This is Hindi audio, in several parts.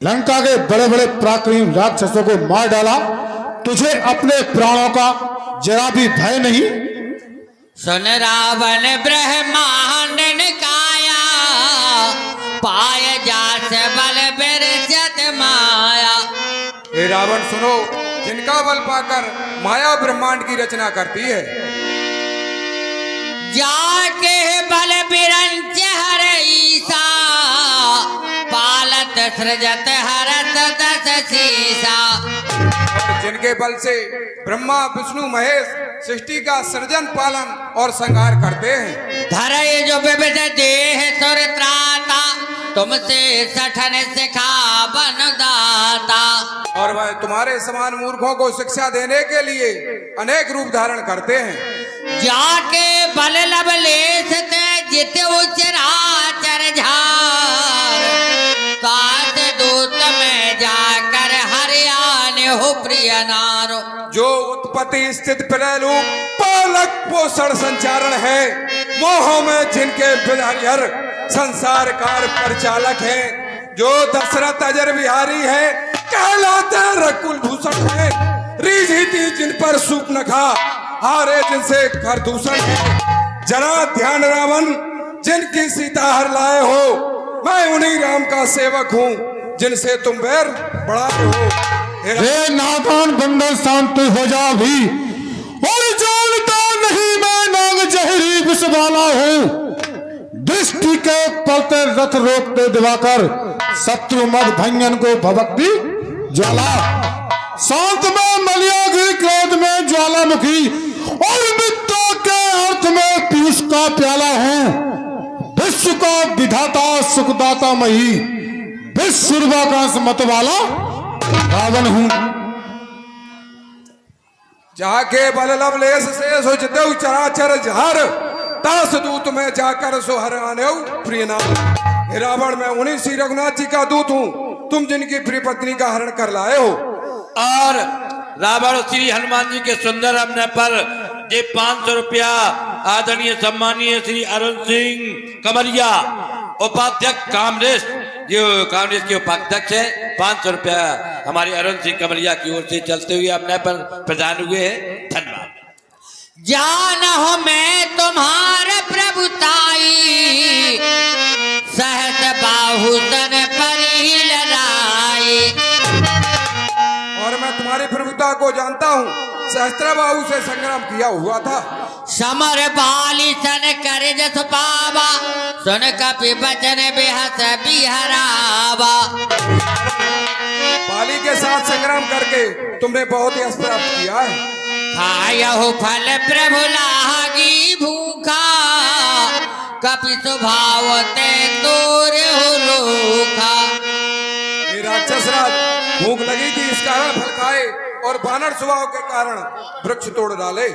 लंका के बड़े बड़े पराक्रमी राक्षसों को मार डाला, तुझे अपने प्राणों का जरा भी भय नहीं? सुन रावण ब्रह्मांड निकाया, पाय जास बल बिरजत माया। हे रावण सुनो, जिनका बल पाकर माया ब्रह्मांड की रचना करती है, जाके बल बिरंच हर ईसा, पालत सृजत हरत दस शीसा। और जिनके बल से ब्रह्मा विष्णु महेश सृष्टि का सृजन पालन और संहार करते हैं। धरे जो विविध देह सुर त्राता, तुमसे सठन सिखा बन दाता। और वह तुम्हारे समान मूर्खों को शिक्षा देने के लिए अनेक रूप धारण करते हैं। जाके बल लवलेश ते जित उचराचर झार, काश दूत में जाकर हरियाणे हो प्रिय नारो। जो उत्पत्ति स्थित प्रलय पालक पोषण संचारण है, मोह में जिनके हर संसार कार परिचालक है। जो दशरथ अजर बिहारी है, कहलाते रकुल भूषण है। रीझी जिन पर सूप न खा, हारे जिनसे कर दूषण है। जरा ध्यान रावण, जिनकी सीता हर लाए हो, मैं उन्हीं राम का सेवक हूँ जिनसे तुम बैर बढ़ाए हो। हे नादान बंदर, शांत हो जा भी, और जानता नहीं मैं नाग जहरी विष वाला हूँ। दृष्टि के पलते रथ रोकते दिवाकर, शत्रु मद भंजन को भभक्ति ज्वाला। शांत में मलियागिरी, क्रोध में ज्वालामुखी, और मित्रों के अर्थ में पीयूष का प्याला हूँ। विश्व का विधाता सुखदाता मही, विश्व का मत वाला रावण हूँ। जाके बल लवलेश से सोचते चराचर झार, तास दूत में जाकर सोहर आने प्रिय नाम। हे रावण, मैं उन्हीं श्री रघुनाथ जी का दूत हूँ, तुम जिनकी प्रिय पत्नी का हरण कर लाए हो। और रावण श्री हनुमान जी के सुंदर अपने पर ये 500 रुपया आदरणीय सम्मानीय श्री अरुण सिंह कमरिया उपाध्यक्ष कांग्रेस, जो कांग्रेस के उपाध्यक्ष है, 500 रुपया हमारे अरुण सिंह कमरिया की ओर से चलते हुए अपने पर प्रदान हुए हैं। धन्यवाद। जान हो मैं तुम्हारे प्रभुताई, सहस बाहु तन परिहिल राई। और मैं तुम्हारी प्रभुता को जानता हूँ, सहस्त्रबाहु से संग्राम किया हुआ था। समर बाली सन कर जस पावा, सुन कपि बचन बेहस बिहरावा। बाली के साथ संग्राम करके तुमने बहुत ही यश प्राप्त किया है। खायहु फल प्रभु लागी भूखा, कपि स्वभाव ते तोर रूखा। ये राक्षस राज भूख लगी थी, इस कारण फल खाए, और बानर स्वभाव के कारण वृक्ष तोड़ डाले।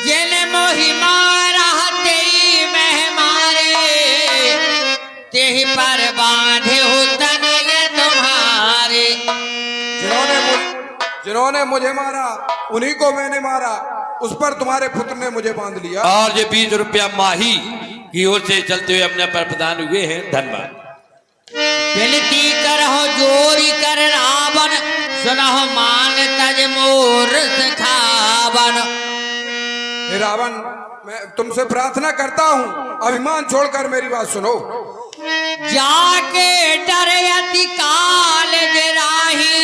जिन मोहि मारा तेई मह मारे, तेहि पर बांधे हो तनय तुम्हारे। जिन्होंने मुझे मारा, उन्हीं को मैंने मारा, उस पर तुम्हारे पुत्र ने मुझे बांध लिया। और ये 20 रुपया माही की ओर से चलते हुए अपने पर प्रदान हुए हैं। धन्यवाद। बिनती करहो जोरी कर रावण, सुनहो मान तज मोर सखावन। हे रावण, मैं तुमसे प्रार्थना करता हूँ, अभिमान छोड़कर मेरी बात सुनो। जाके डर अति काल जराही,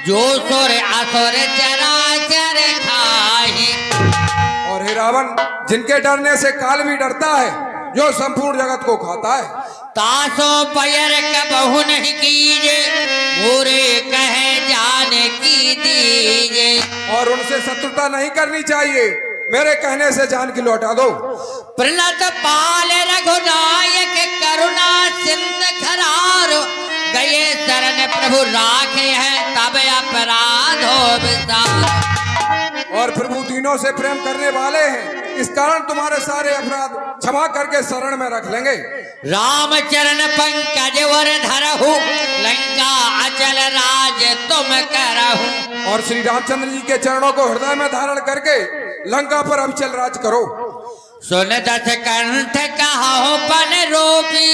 जो सुर असुर चराचर खाही। और हे रावण, जिनके डरने से काल भी डरता है, जो संपूर्ण जगत को खाता है। तासो पैर कबहु नहीं कीजे, मोरे कहे जान की दीजे। और उनसे शत्रुता नहीं करनी चाहिए, मेरे कहने से जान की लौटा दो। प्रणत पाल रघुनायक करुणा सिंध खरार, गए शरण प्रभु राखे हैं तब अपराध हो विस्तार। और प्रभु दीनों से प्रेम करने वाले हैं, इस कारण तुम्हारे सारे अपराध क्षमा करके शरण में रख लेंगे। राम चरण पंकज वर धरहु, लंका अचल राज तुम करहु। और श्री रामचंद्र जी के चरणों को हृदय में धारण करके लंका पर अविचल राज करो। सुन दस कंठ कहो पन रोपी,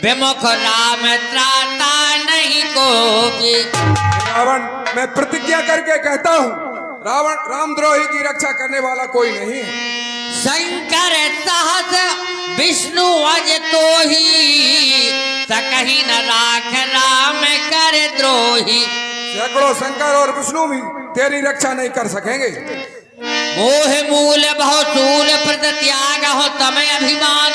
विमुख राम त्राता नहीं को भी। रावण, मैं प्रतिज्ञा करके कहता हूँ, रावण रामद्रोही की रक्षा करने वाला कोई नहीं है। शंकर सहस विष्णु अज तो ही, सकही न राख राम कर द्रोही। सैकड़ों शंकर और विष्णु भी तेरी रक्षा नहीं कर सकेंगे। मोह मूल बहुसूल प्रत त्याग हो तमें अभिमान,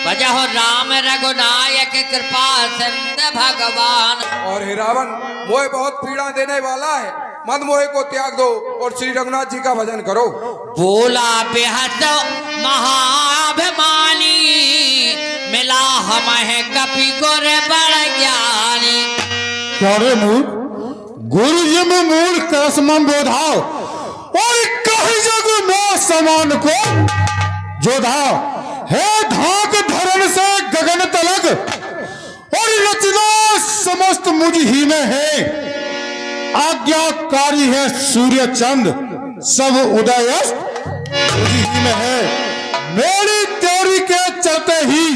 बजहो राम रघुनायक कृपा संत भगवान। और हे रावण, मोह बहुत पीड़ा देने वाला है, मद मोह को त्याग दो और श्री रघुनाथ जी का भजन करो। बोला बेहद महाभिमानी, मिला हम है कपि गुर बड़ ज्ञानी। क्योरे मूल गुरु जी में मूल कसमम बोधाओ, और कहीं जग मो समान को जोधा है। धाक धरण से गगन तलक, और रचना समस्त मुझ ही में है। आज्ञाकारी है सूर्य चंद, सब उदयस्त मुझ ही में है। मेरी तेरी के चलते ही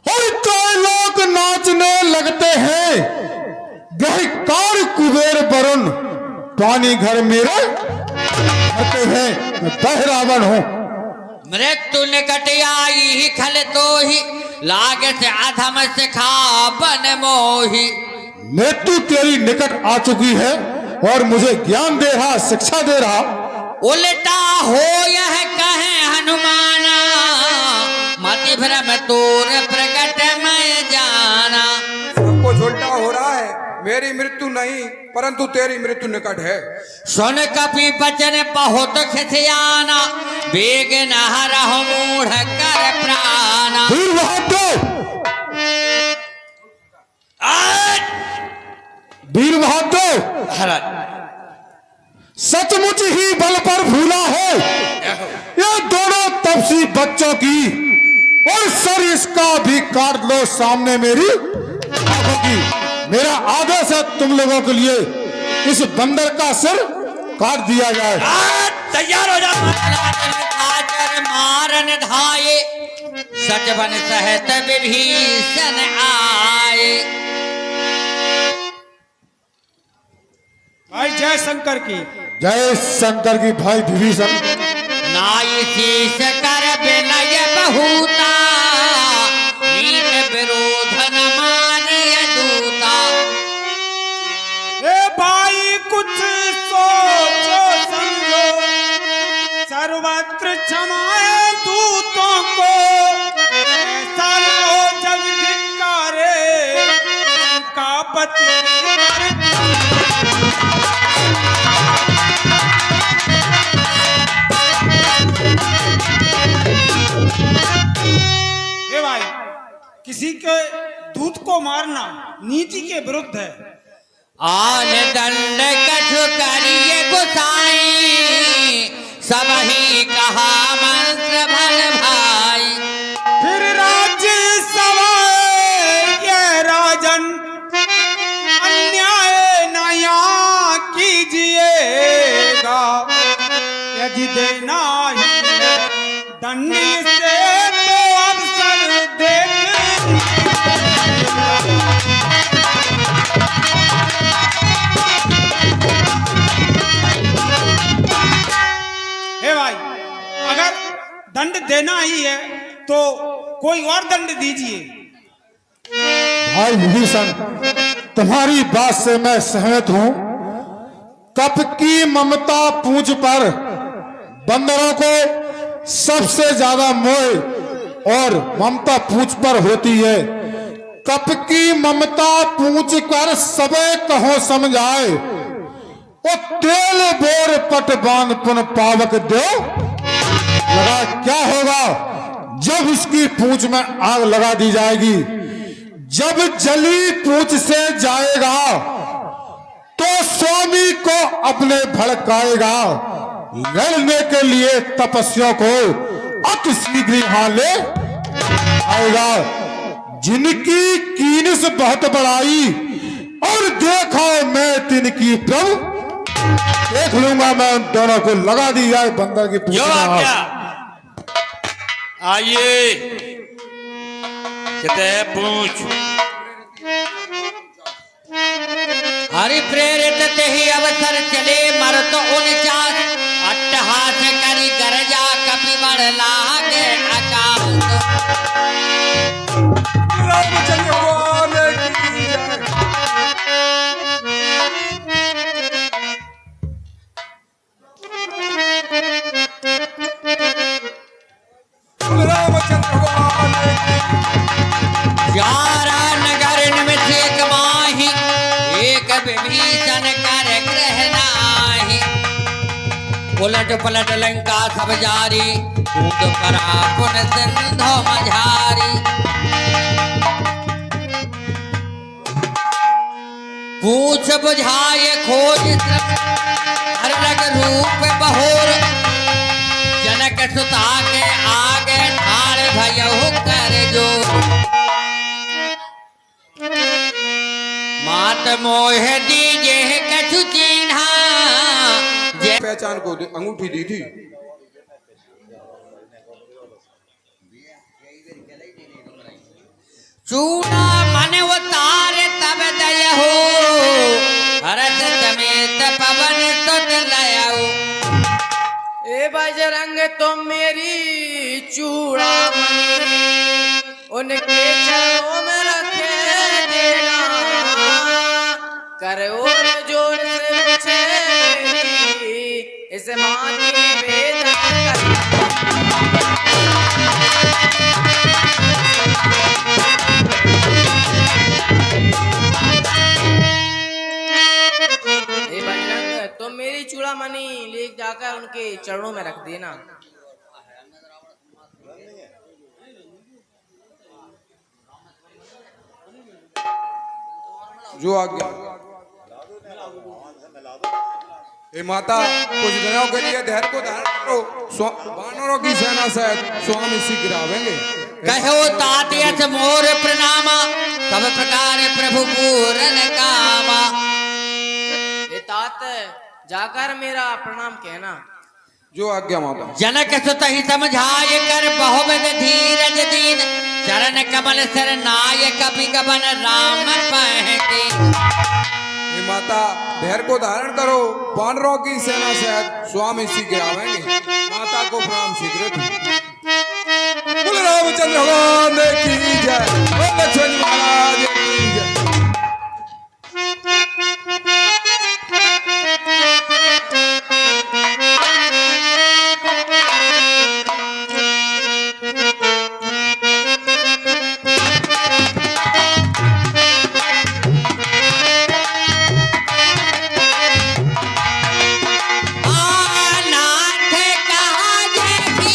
और कई लोग नाचने लगते हैं। गहकार कुबेर वरुण पानी घर मेरे आते हैं। मैं पहरावन हूँ। मृत्यु निकट आई खल तो ही, लाग से अधम सिखा बन मोही। मृत्यु तेरी निकट आ चुकी है और मुझे ज्ञान दे रहा, शिक्षा दे रहा। उल्टा हो यह कहे हनुमाना, मति भ्रम तोर प्रकट मैं जाना। सबको उल्टा हो रहा है, मेरी मृत्यु नहीं परंतु तेरी मृत्यु निकट है। सुन कपि बचन बहुत खिसियाना, बेग न हरहु मूढ़ कर प्राणा। वीर बहादुर, वीर बहादुर, सचमुच ही बल पर भूला है ये दोनों तपसी बच्चों की, और सर इसका भी काट लो सामने मेरी आंखों की। मेरा आदेश है तुम लोगों के लिए, इस बंदर का सिर काट दिया जाए। तैयार हो जा। मारन धाये, सच बन सहत विभीषण आए। भाई जय शंकर की। जय शंकर की भाई विभीषण। नाई शीश कर विनय बहुता, नीत विरोध न मानिय दूता। ए भाई कुछ सोचो समझो, सर्वत्र क्षमाए दूतों को। ऐसा न हो जब धिक्कारे का पति। भाई किसी के दूत को मारना नीति के विरुद्ध है। आन दंड कछु करिए गोसाई, सब ही कहा मंत्र भल भाई। फिर राज्य सवाए ये राजन, अन्याय नया कीजिएगा। यदि देना ही दंड से तो अवसर देख। हे भाई, अगर दंड देना ही है तो कोई और दंड दीजिए। भाई विभीषण, तुम्हारी बात से मैं सहमत हूं। कप की ममता पूंछ पर बंदरों को सबसे ज्यादा मोह और ममता पूंछ पर होती है। कप की ममता पूंछ कर सबे कहो समझाए, ओ तेल बोर पट बांध पुन पावक दो। लगा क्या होगा जब इसकी पूंछ में आग लगा दी जाएगी। जब जली पूंछ से जाएगा तो स्वामी को अपने भड़काएगा। लड़ने के लिए तपस्या को अति शीघ्र यहाँ ले आएगा। जिनकी कीनस बहुत बढ़ाई और देखा मैं तिनकी प्रभु, देख लूंगा मैं उन दोनों को। लगा दी जाए बंदर की पूंछ में आग। आइए कहते हैं पूछ। हरि प्रेरित ते ही अवसर चले मर तो 49 अट्टहास करी गरजा कपि बढ़ लागे आकाश। रामचंद्र भगवान की जय। रामचंद्र भगवान की। 11 नगर निमिष एक माही एक विभीषण कर ग्रह नाही। उलट पलट लंका सब जारी कूद करा पुन सिंधु मझारी। पूछ बुझाए खोज हर रग रूप बहोर। जनक सुता के आगे ठाड़ भयहु कर जो। मात मोह दीजे कछु चिन्हा। पहचान को अंगूठी दी थी। चूड़ा मन उतार तब दयहु हरत समेत पवन सुत लयहु। ए बजरंग तुम मेरी चूड़ामणि उनके चरणों में रखे देना। कर और जोर से पूछे मेरी इस माँ की वेदना करना। ए बजरंग तुम मेरी चूड़ामणि ले जाकर उनके चरणों में रख देना। जो आज्ञा। हे माता कुछ दिनों के लिए धैर्य को धारण करो। वानरों की सेना से स्वामी शीघ्र आवेंगे। कहो तात यथ मोर प्रणामा सब प्रकार प्रभु पूरन कामा। ए तात जाकर मेरा प्रणाम कहना। जो आज्ञा माता। जनक सुत ही समझाय कर बहुविध धीरज दीन। चरण कमल सर नाय कपि गबन राम पहके। हे माता धैर्य को धारण करो। वानरों की सेना से स्वामी शीघ्र आवेंगे। माता को प्रणाम शीघ्र। बोल रामचंद्र भगवान की जय। बोल लक्ष्मण महाराज की जय। नाथ काज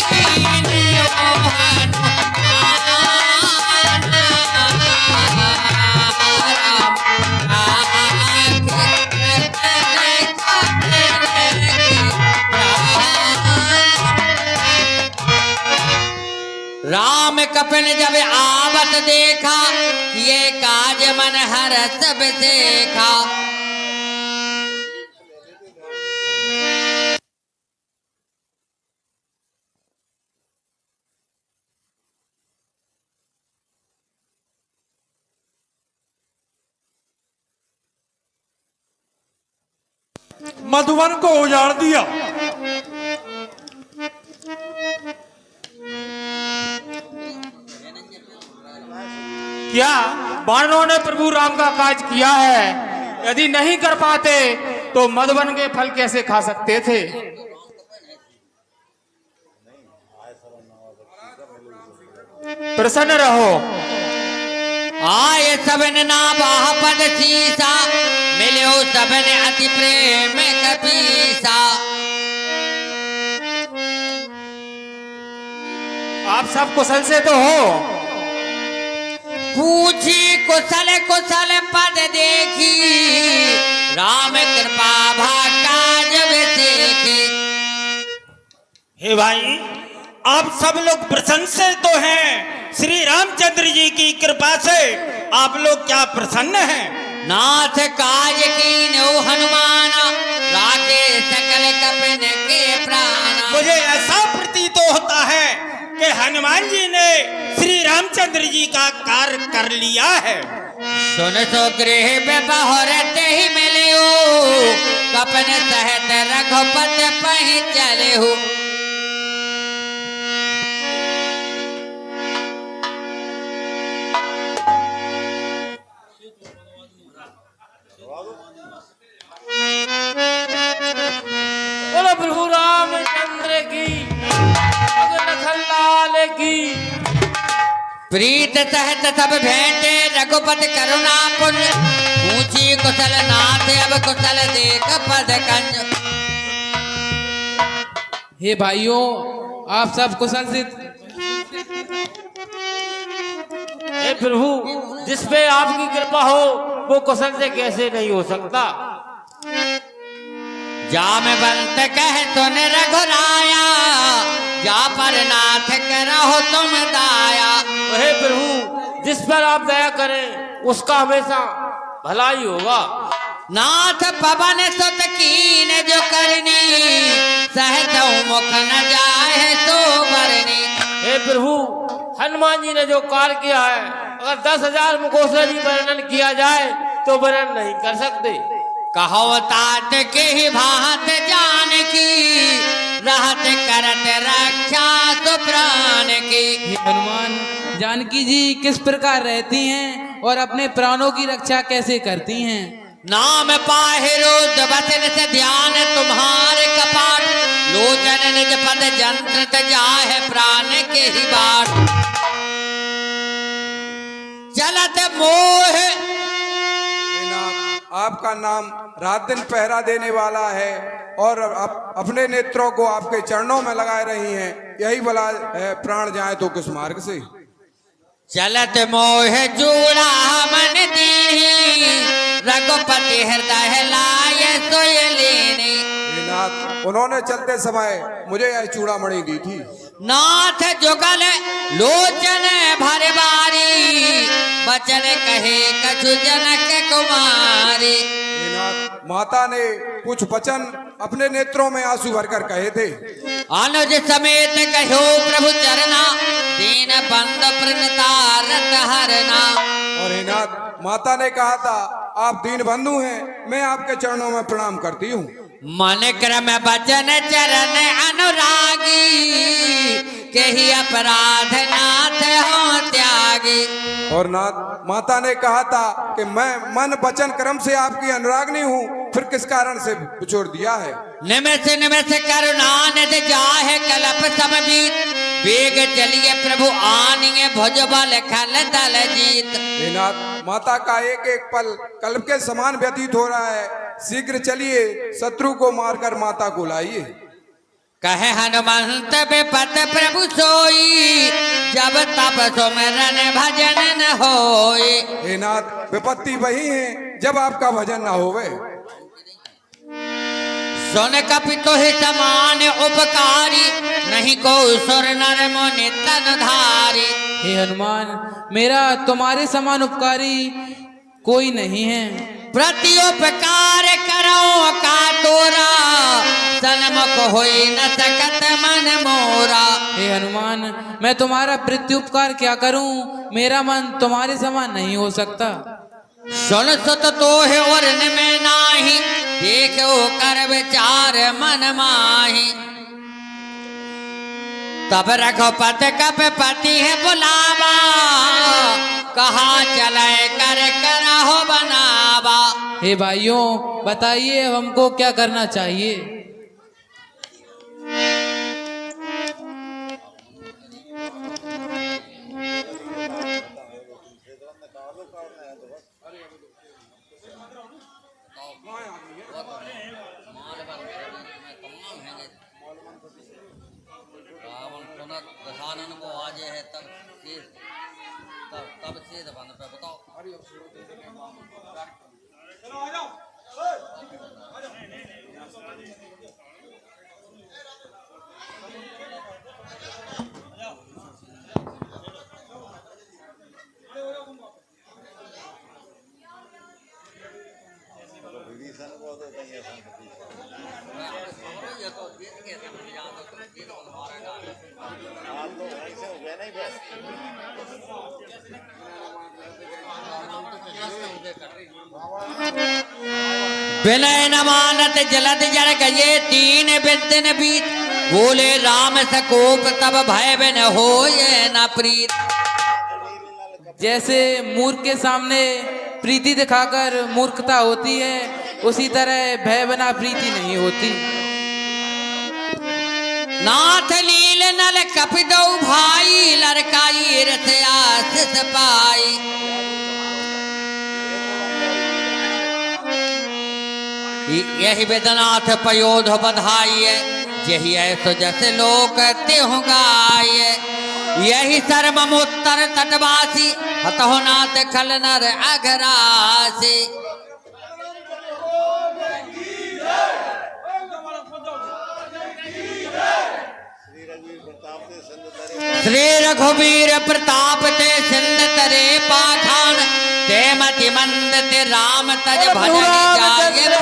कीन योहन राम कपिन जब आवत देखा ये काज मन हर सब देखा। मधुबन को उजाड़ दिया। क्या वानरों ने प्रभु राम का काज किया है? यदि नहीं कर पाते तो मधुबन के फल कैसे खा सकते थे? प्रसन्न रहो। आए सबन ना बाह पद सीसा मिलो सबन अति प्रेम कपीसा। आप सब कुशल से तो हो? पूछी कुशल कुशल पद देखी राम कृपा भाकाज विसेखी। हे भाई, आप सब लोग प्रसन्न से तो हैं। श्री रामचंद्र जी की कृपा से आप लोग क्या प्रसन्न हैं? नाथ काज कीन्यो हनुमाना राखे सकल कपिन के प्राणा। मुझे ऐसा प्रतीत होता है कि हनुमान जी ने श्री रामचंद्र जी का कार्य कर लिया है। सुन सो गृह में बहुरत ही मिले हो, कपन सहत रघुपत पही चले हो। बोलो प्रभु रामचंद्र की, लखनलाल की। प्रीत सहत सब भेंटे रघुपति करुणा पुण्य, ऊंची कुशल नाथ अब कुशल देख पद कंज। हे भाइयों, आप सब कुशल से। हे प्रभु, जिस पे आपकी कृपा हो वो कुशल से कैसे नहीं हो सकता। जा में बंत कह सुन रघुराया, जा पर नाथ करहो तुम दाया। हे प्रभु, जिस पर आप दया करें उसका हमेशा भला ही होगा। नाथ पवन सुत कीन जो करनी, सहज मुख न जाए तो बरनी। हे प्रभु, हनुमान जी ने जो कार्य किया है, अगर 10,000 मुखों से भी वर्णन किया जाए तो वर्णन नहीं कर सकते। कहो तात के ही भात जान की, रहत करत रक्षा तो प्राण की। हे हनुमान, जानकी जी किस प्रकार रहती हैं और अपने प्राणों की रक्षा कैसे करती हैं। नाम पाहे रुद्र बचन से ध्यान तुम्हारे कपाट, लोचन निज पद जंत्र जाहे प्राण के ही बाट। चलत मोह आपका नाम रात दिन पहरा देने वाला है और अपने नेत्रों को आपके चरणों में लगाए रही हैं, यही भला है। प्राण जाए तो किस मार्ग से। चलत मोह जूड़ा मन दीनी, रघुपति हृदय लाए सोय लेनी। नाथ, उन्होंने चलते समय मुझे यह चूड़ामणि दी थी। नाथ जुगल लोचन भर बारी, बचन कहे कछु जनक कुमारी। नाथ, माता ने कुछ वचन अपने नेत्रों में आंसू भरकर कहे थे। अनुज समेत कहो प्रभु चरना, दीन बंद प्रणतारत हरना। और हे नाथ, माता ने कहा था आप दीन बंधु हैं, मैं आपके चरणों में प्रणाम करती हूँ। मन क्रम बचन चरण अनुरागी, कही अपराध नाथ हो त्यागी। और नाथ, माता ने कहा था कि मैं मन वचन कर्म से आपकी अनुरागनी हूँ, फिर किस कारण से छोड़ दिया है। निमिष निमिष करुणा निधि जाहे कलप समबीत, वेग चलिए प्रभु आनिए भुज बल खल दल जीत। हे नाथ, माता का एक एक पल कल्प के समान व्यतीत हो रहा है, शीघ्र चलिए शत्रु को मारकर माता को लाइए। कहे हनुमंत बेपत प्रभु सोई, जब तप सुमिरन भजन न होए। हे नाथ, विपत्ति वही है जब आपका भजन न होवे। सुन कपि तोहि समान उपकारी, नहीं को सुर नर मुनि तन धारी। हे हनुमान, मेरा तुम्हारे समान उपकारी कोई नहीं है। प्रति उपकार करो का तोरा, सन्मुख होई न सकत मन मोरा। हे हनुमान, मैं तुम्हारा प्रत्युपकार क्या करूं, मेरा मन तुम्हारे समान नहीं हो सकता। सुन सुत तोहे और में नाही, देखो कर विचार मन माही। तब रघुपत कप पति है बुलावा, कहा चले कर करहो बनावा। हे भाइयों, बताइए अब हमको क्या करना चाहिए। दशानन को आज है तब से दबाना पे बताओ। ये तो जीत गए थे, विनय न मानत जलद जड़ गए 3 दिन बीत, बोले राम सकोप तब भय बिन होए न प्रीत। जैसे मूर्ख के सामने प्रीति दिखाकर मूर्खता होती है, उसी तरह भय बना प्रीति नहीं होती। नाथ लील नल कपिदौ भाई, लड़काई रथ आशीष पाई। यही वेदनाथ पयोध बधाई, यही ऐसो जैसे लोक त्यों गाय। यही सर्वमोत्तर तटवासी, हतहो नाथ खल नर अघरासी। श्री रघुवीर प्रताप ते सिंध तरे पाखान, ते मति मंद ते राम तज भजन जाय